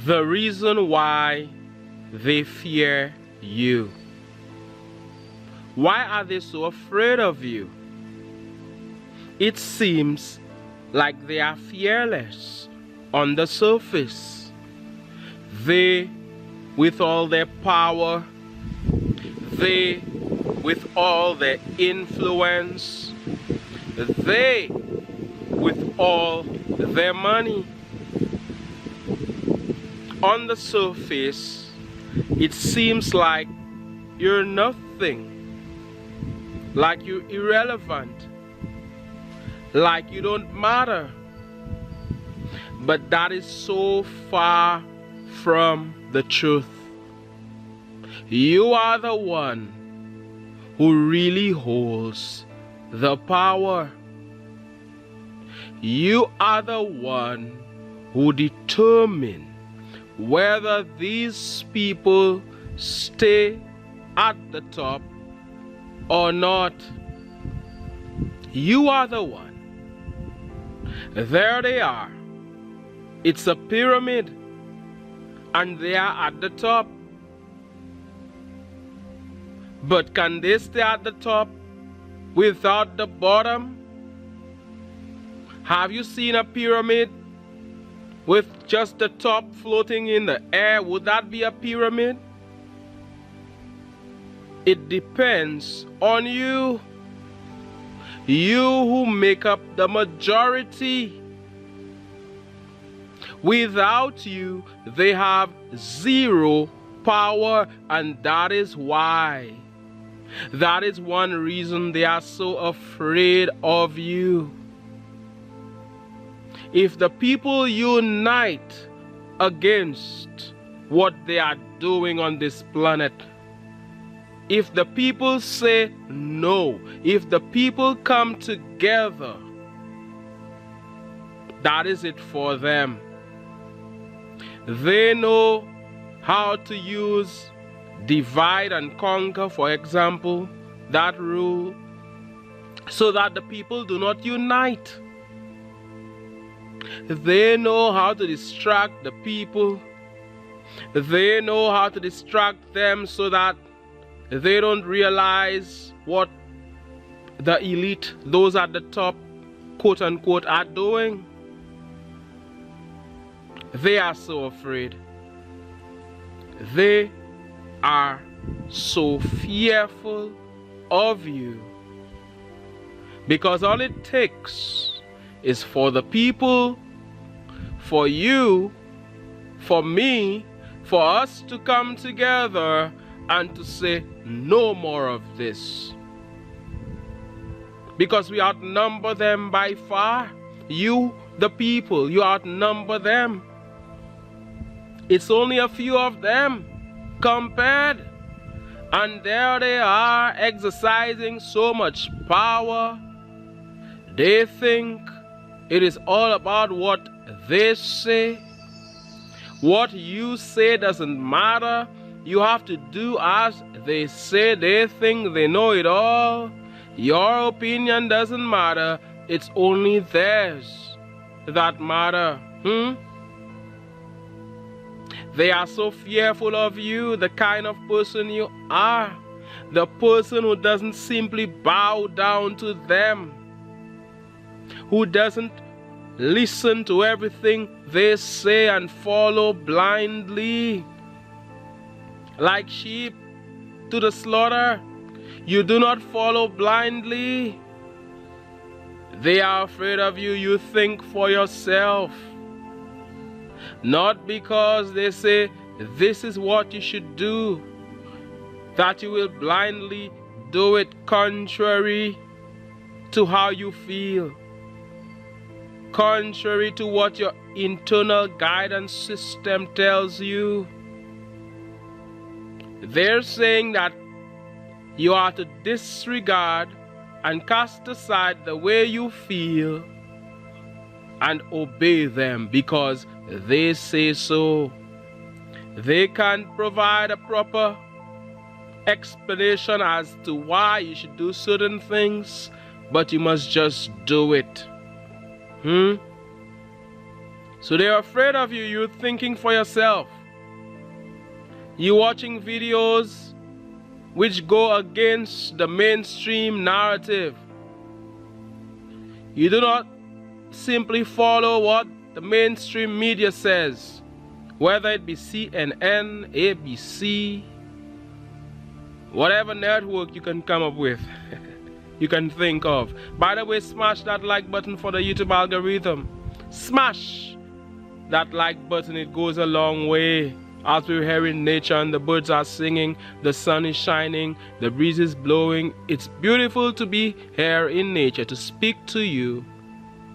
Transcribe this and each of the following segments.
the reason why they fear you. Why are they so afraid of you? It seems like they are fearless on the surface. They, with all their power, they, with all their influence, they, with all their money. On the surface, it seems like you're nothing, like you're irrelevant, like you don't matter. But that is so far from the truth. You are the one who really holds the power. You are the one who determines whether these people stay at the top or not. You are the one. There they are. It's a pyramid, and they are at the top. But can they stay at the top without the bottom? Have you seen a pyramid with just the top floating in the air? Would that be a pyramid? It depends on you. You who make up the majority. Without you, they have zero power, and that is why. That is one reason they are so afraid of you. If the people unite against what they are doing on this planet, if the people say no, if the people come together, that is it for them. They know how to use divide and conquer, for example, that rule, so that the people do not unite. They know how to distract the people. They know how to distract them so that they don't realize what the elite, those at the top, quote unquote, are doing. They are so afraid. They are so fearful of you. Because all it takes is for the people, for you, for me, for us to come together and to say no more of this. Because we outnumber them by far. You, the people, you outnumber them. It's only a few of them compared. And there they are exercising so much power. They think it is all about what they say. What you say doesn't matter. You have to do as they say. They think they know it all. Your opinion doesn't matter. It's only theirs that matter. They are so fearful of you, the kind of person you are. The person who doesn't simply bow down to them. Who doesn't listen to everything they say and follow blindly. Like sheep to the slaughter, you do not follow blindly. They are afraid of you. You think for yourself. Not because they say this is what you should do, that you will blindly do it contrary to how you feel, contrary to what your internal guidance system tells you. They're saying that you are to disregard and cast aside the way you feel and obey them because they say so. They can't provide a proper explanation as to why you should do certain things, but you must just do it. So they're afraid of you. You're thinking for yourself. You're watching videos which go against the mainstream narrative. You do not simply follow what the mainstream media says, whether it be CNN, ABC, whatever network you can come up with, you can think of. By the way, smash that like button for the YouTube algorithm. Smash that like button, it goes a long way. As we're hearing nature and the birds are singing, the sun is shining, the breeze is blowing. It's beautiful to be here in nature, to speak to you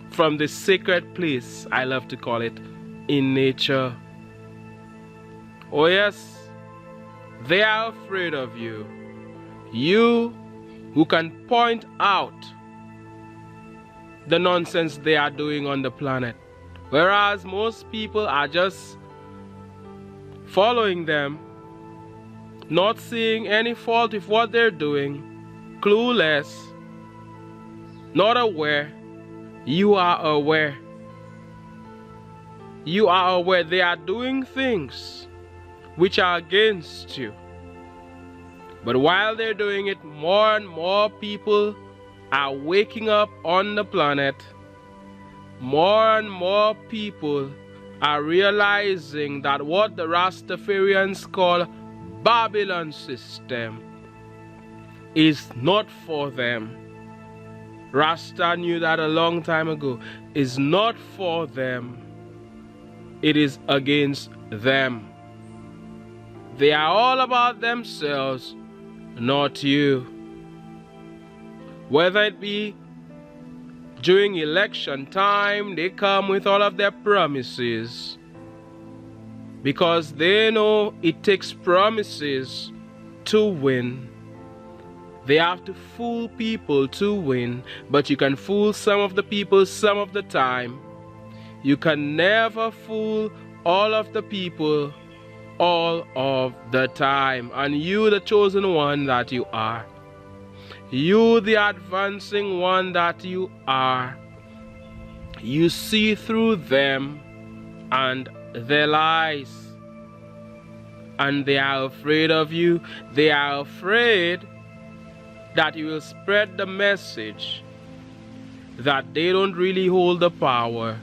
from this sacred place, I love to call it, in nature. Oh yes, they are afraid of you. You who can point out the nonsense they are doing on the planet. Whereas most people are just following them, not seeing any fault with what they're doing, clueless, not aware. You are aware. You are aware they are doing things which are against you. But while they're doing it, more and more people are waking up on the planet. More and more people are realizing that what the Rastafarians call Babylon system is not for them. Rasta knew that a long time ago. Is not for them. It is against them. They are all about themselves, not you. Whether it be during election time, they come with all of their promises, because they know it takes promises to win. They have to fool people to win, but you can fool some of the people some of the time. You can never fool all of the people all of the time. And you, the chosen one that you are, you, the advancing one that you are, you see through them and their lies. And they are afraid of you. They are afraid that you will spread the message that they don't really hold the power.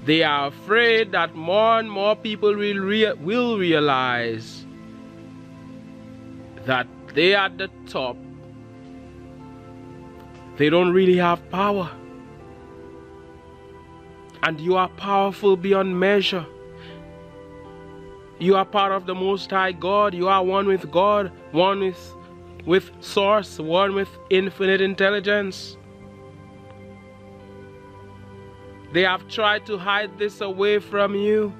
They are afraid that more and more people will realize that they at the top, they don't really have power. And you are powerful beyond measure. You are part of the Most High God. You are one with God, one with Source, one with infinite intelligence. They have tried to hide this away from you.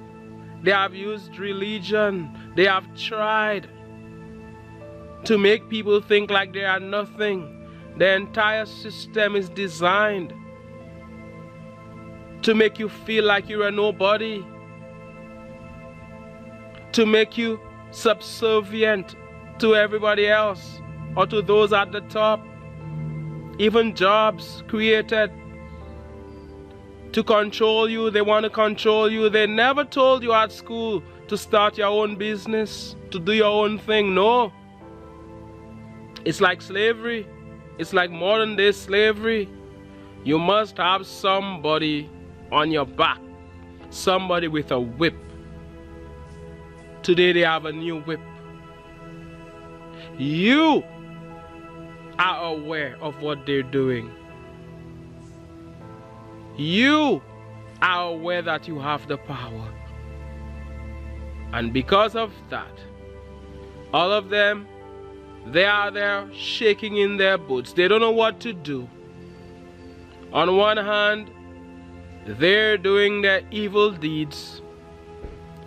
They have used religion. They have tried to make people think like they are nothing. The entire system is designed to make you feel like you're a nobody, to make you subservient to everybody else or to those at the top. Even jobs created to control you. They want to control you. They never told you at school to start your own business, to do your own thing. No. It's like slavery. It's like modern day slavery. You must have somebody on your back, somebody with a whip. Today they have a new whip. You are aware of what they're doing. You are aware that you have the power. And because of that, all of them, they are there shaking in their boots. They don't know what to do. On one hand, they're doing their evil deeds.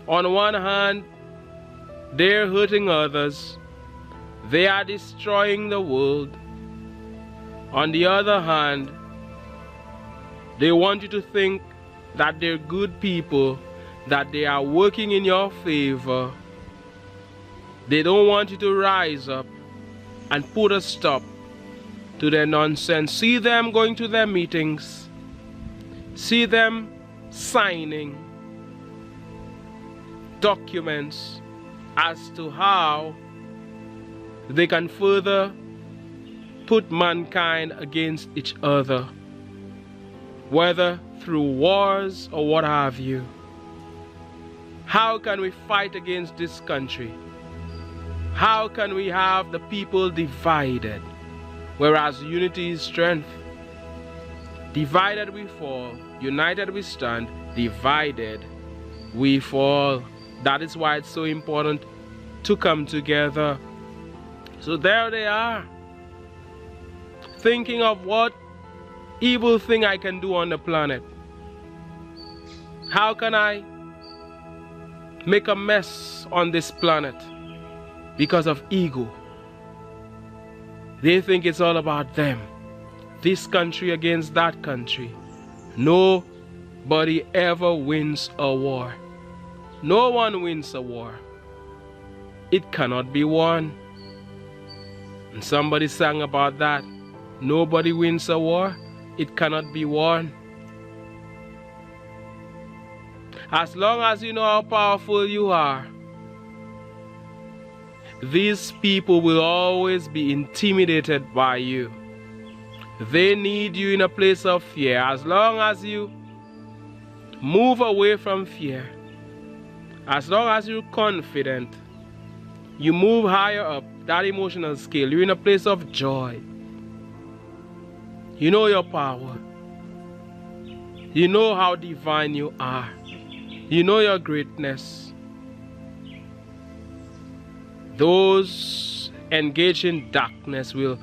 On one hand, they're hurting others. They are destroying the world. On the other hand, they want you to think that they're good people, that they are working in your favor. They don't want you to rise up and put a stop to their nonsense. See them going to their meetings. See them signing documents as to how they can further put mankind against each other, whether through wars or what have you. How can we fight against this country? How can we have the people divided, whereas unity is strength? Divided we fall, united we stand, divided we fall. That is why it's so important to come together. So there they are, thinking of what evil thing I can do on the planet. How can I make a mess on this planet? Because of ego. They think it's all about them. This country against that country. Nobody ever wins a war. No one wins a war. It cannot be won. And somebody sang about that. Nobody wins a war. It cannot be won. As long as you know how powerful you are, these people will always be intimidated by you. They need you in a place of fear. As long as you move away from fear, as long as you're confident, you move higher up that emotional scale, you're in a place of joy. You know your power. You know how divine you are. You know your greatness. Those engaged in darkness will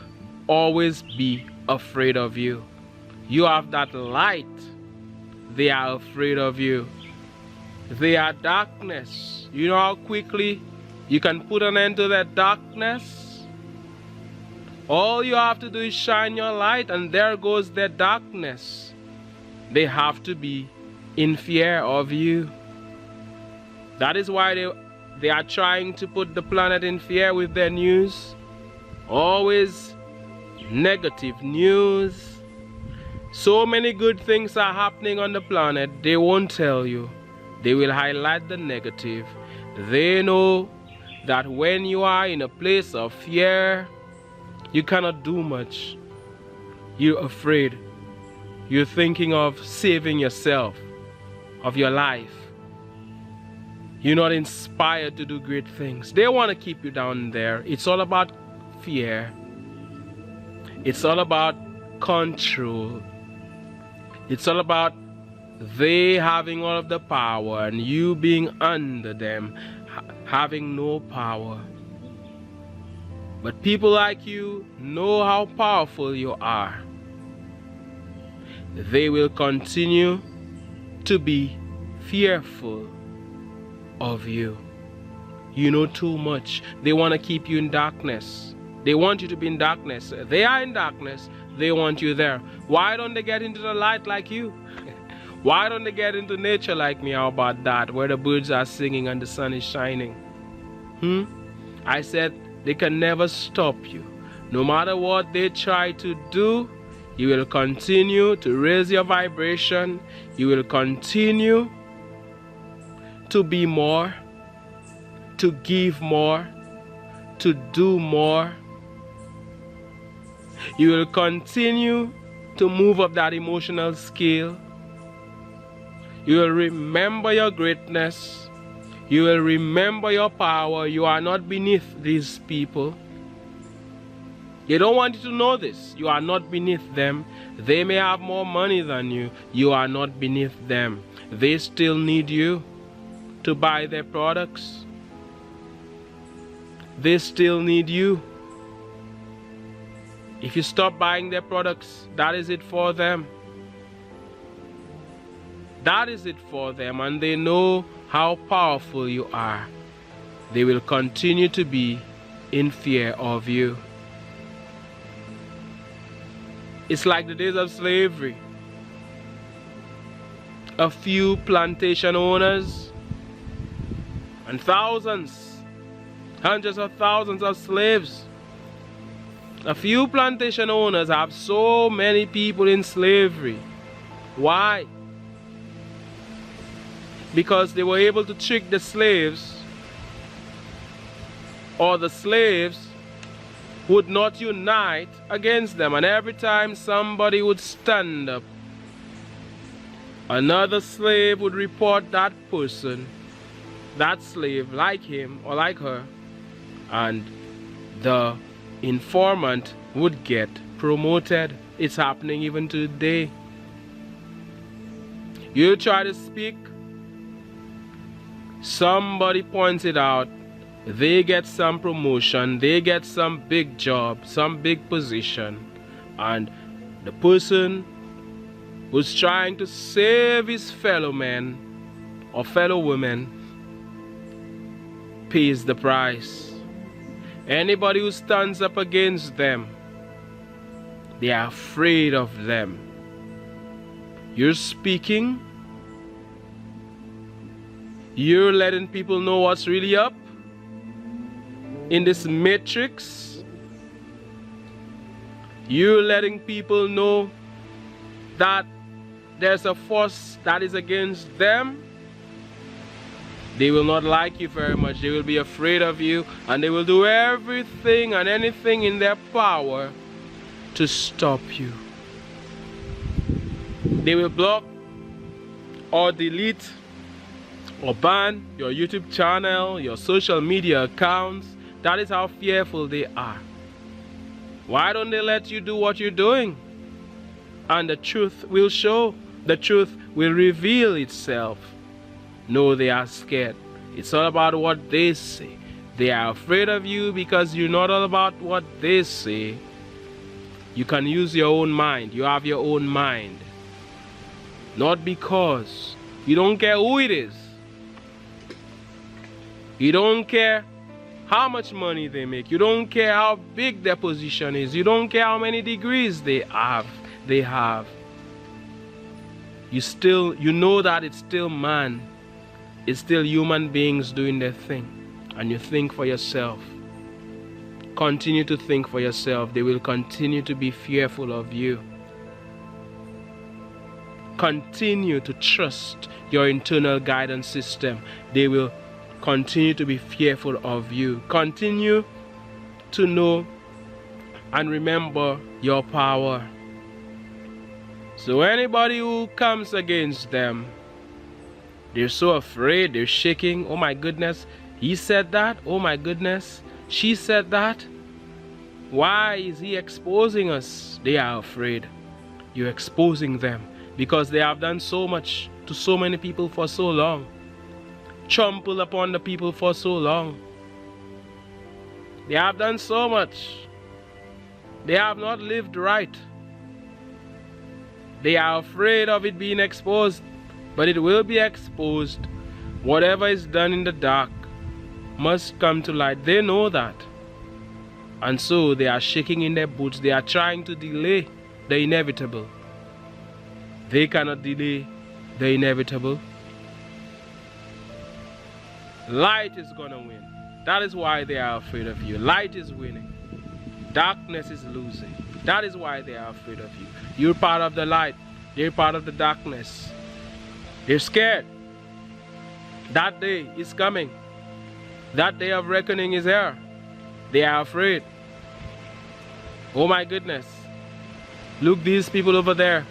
always be afraid of you. You have that light. They are afraid of you. They are darkness. You know how quickly you can put an end to that darkness? All you have to do is shine your light, and there goes their darkness. They have to be in fear of you. That is why they are trying to put the planet in fear with their news. Always negative news. So many good things are happening on the planet, they won't tell you. They will highlight the negative. They know that when you are in a place of fear, you cannot do much. You're afraid. You're thinking of saving yourself, of your life. You're not inspired to do great things. They want to keep you down there. It's all about fear. It's all about control. It's all about they having all of the power and you being under them, having no power. But people like you know how powerful you are. They will continue to be fearful of you. You know too much. They want to keep you in darkness. They want you to be in darkness. They are in darkness. They want you there. Why don't they get into the light like you? Why don't they get into nature like me? How about that? Where the birds are singing and the sun is shining. I said they can never stop you. No matter what they try to do, you will continue to raise your vibration. You will continue to be more, to give more, to do more. You will continue to move up that emotional scale. You will remember your greatness. You will remember your power. You are not beneath these people. They don't want you to know this. You are not beneath them. They may have more money than you. You are not beneath them. They still need you to buy their products. They still need you. If you stop buying their products, that is it for them. That is it for them, and they know how powerful you are. They will continue to be in fear of you. It's like the days of slavery. A few plantation owners and thousands, hundreds of thousands of slaves. A few plantation owners have so many people in slavery. Why? because they were able to trick the slaves, or the slaves would not unite against them. And every time somebody would stand up, another slave would report that person, that slave, like him or like her, and the informant would get promoted. It's happening even today. You try to speak, somebody points it out, they get some promotion, they get some big job, some big position, and the person who's trying to save his fellow men or fellow women pays the price. Anybody who stands up against them, they are afraid of them. You're speaking, you're letting people know what's really up in this matrix. You're letting people know that there's a force that is against them. They will not like you very much. They will be afraid of you, and they will do everything and anything in their power to stop you. They will block or delete or ban your YouTube channel, your social media accounts. That is how fearful they are. Why don't they let you do what you're doing? And the truth will show. The truth will reveal itself. No, they are scared. It's all about what they say. They are afraid of you because you're not all about what they say. You can use your own mind. You have your own mind. Not because you don't care who it is. You don't care how much money they make. You don't care how big their position is. You don't care how many degrees they have. You know that it's still man. It's still human beings doing their thing. And you think for yourself. Continue to think for yourself. They will continue to be fearful of you. Continue to trust your internal guidance system. They will continue to be fearful of you. Continue to know and remember your power. So anybody who comes against them, they're so afraid, they're shaking. Oh my goodness, he said that. Oh my goodness, she said that. Why is he exposing us? They are afraid. You're exposing them because they have done so much to so many people for so long. Trample upon the people for so long. They have done so much. They have not lived right. They are afraid of it being exposed, but it will be exposed. Whatever is done in the dark must come to light. They know that. And so they are shaking in their boots. They are trying to delay the inevitable. They cannot delay the inevitable. Light is gonna win. That is why they are afraid of you. Light is winning. Darkness is losing. That is why they are afraid of you. You're part of the light. They're part of the darkness. They're scared. That day is coming. That day of reckoning is here. They are afraid. Oh my goodness. Look, these people over there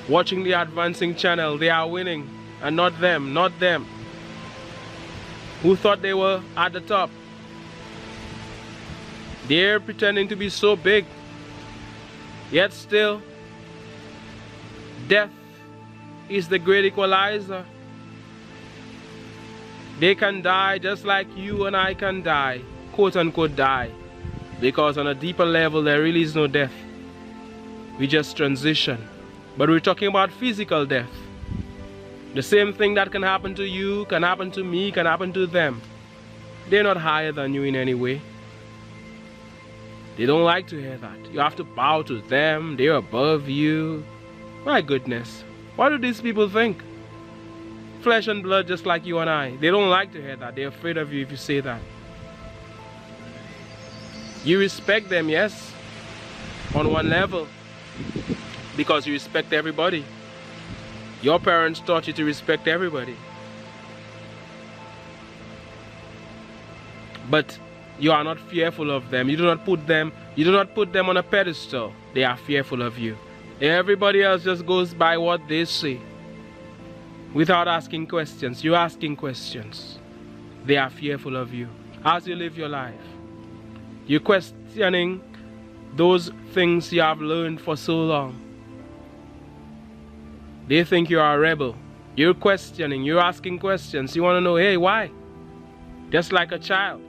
watching the advancing channel. They are winning, and not them, not them. Who thought they were at the top? They're pretending to be so big, yet still death is the great equalizer. They can die just like you and I can die, quote unquote die, because on a deeper level there really is no death. We just transition. But we're talking about physical death. The same thing that can happen to you, can happen to me, can happen to them. They're not higher than you in any way. They don't like to hear that. You have to bow to them. They're above you. My goodness. What do these people think? Flesh and blood just like you and I. They don't like to hear that. They're afraid of you if you say that. You respect them, yes, on one level, because you respect everybody. Your parents taught you to respect everybody. but you are not fearful of them. You do not put them on a pedestal. They are fearful of you. Everybody else just goes by what they say without asking questions. You're asking questions. They are fearful of you. As you live your life, you're questioning those things you have learned for so long. They think you are a rebel. You're questioning, you're asking questions. You want to know, hey, why? Just like a child.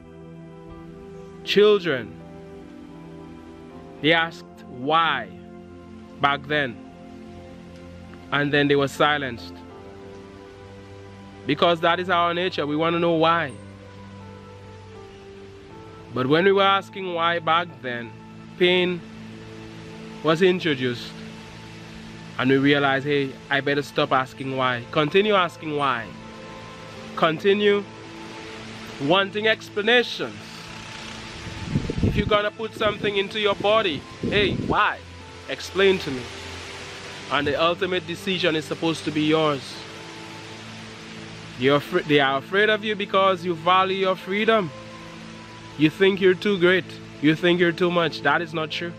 Children, they asked why back then, and then they were silenced. Because that is our nature. We want to know why. But when we were asking why back then, pain was introduced. And we realized, hey, I better stop asking why. Continue asking why. Continue wanting explanations. If you're going to put something into your body, hey, why? Explain to me. And the ultimate decision is supposed to be yours. They are afraid of you because you value your freedom. You think you're too great. You think you're too much. That is not true.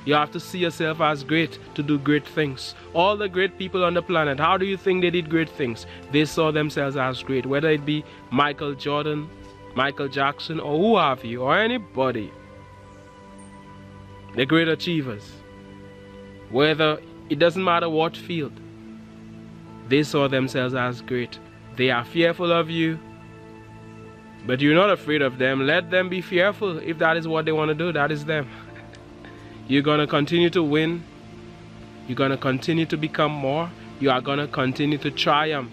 You have to see yourself as great to do great things. All the great people on the planet, how do you think they did great things? They saw themselves as great. Whether it be Michael Jordan, Michael Jackson, or who have you, or anybody. The great achievers. Whether, it doesn't matter what field. They saw themselves as great. They are fearful of you, but you're not afraid of them. Let them be fearful. If that is what they want to do, that is them. You're going to continue to win. You're going to continue to become more. You are going to continue to triumph.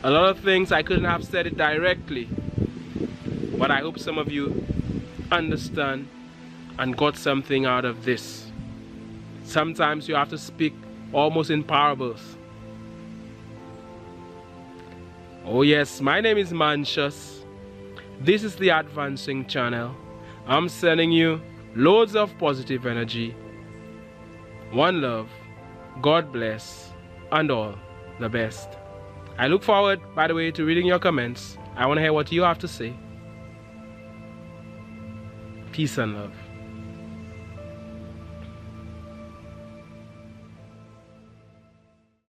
A lot of things I couldn't have said it directly, but I hope some of you understand and got something out of this. Sometimes you have to speak almost in parables. Oh yes, my name is Mantius. This is the Advancing Channel. I'm sending you loads of positive energy. One love, God bless, and all the best. I look forward, by the way, to reading your comments. I want to hear what you have to say. Peace and love.